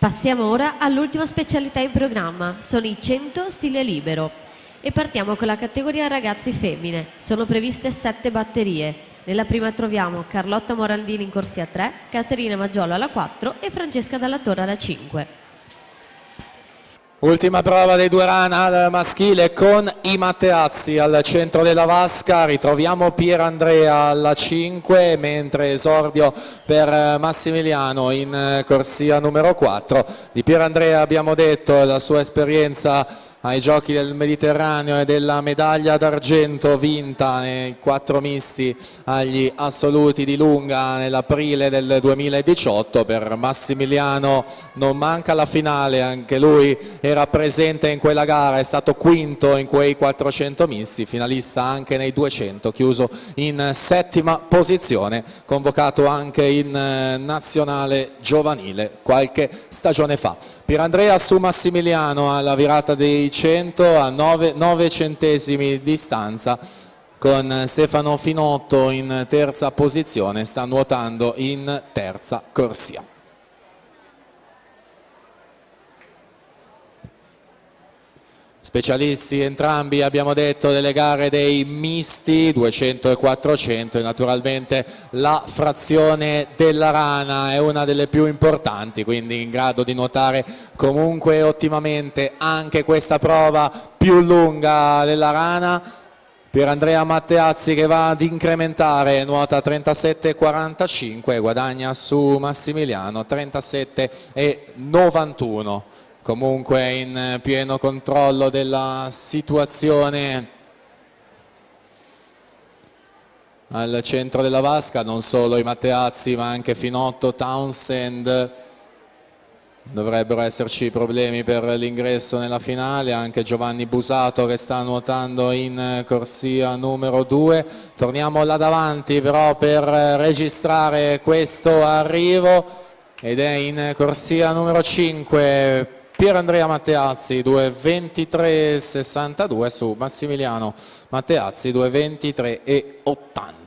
Passiamo ora all'ultima specialità in programma, sono i 100 stile libero. E partiamo con la categoria ragazzi femmine. Sono previste 7 batterie. Nella prima troviamo Carlotta Morandini in corsia 3, Caterina Maggiolo alla 4 e Francesca Dalla Torre alla 5. Ultima prova dei due run al maschile con i Matteazzi al centro della vasca, ritroviamo Pierandrea alla 5, mentre esordio per Massimiliano in corsia numero 4. Di Pierandrea abbiamo detto la sua esperienza ai giochi del Mediterraneo e della medaglia d'argento vinta nei 4 misti agli assoluti di lunga nell'aprile del 2018. Per Massimiliano non manca la finale, anche lui era presente in quella gara, è stato quinto in quei 400 misti, finalista anche nei 200, chiuso in 7ª posizione, convocato anche in nazionale giovanile qualche stagione fa. Pierandrea su Massimiliano alla virata dei 100 a 9 centesimi di distanza, con Stefano Finotto in terza posizione, sta nuotando in terza corsia. Specialisti entrambi, abbiamo detto, delle gare dei misti 200 e 400 e naturalmente la frazione della rana è una delle più importanti, quindi in grado di nuotare comunque ottimamente anche questa prova più lunga della rana. Pierandrea Matteazzi che va ad incrementare, nuota 37,45, guadagna su Massimiliano 37,91. Comunque in pieno controllo della situazione al centro della vasca, non solo i Matteazzi ma anche Finotto, Townsend. Dovrebbero esserci problemi per l'ingresso nella finale, anche Giovanni Busato che sta nuotando in corsia numero 2. Torniamo là davanti però per registrare questo arrivo ed è in corsia numero 5 Pierandrea Matteazzi 2:23,62 su Massimiliano Matteazzi 2:23,80.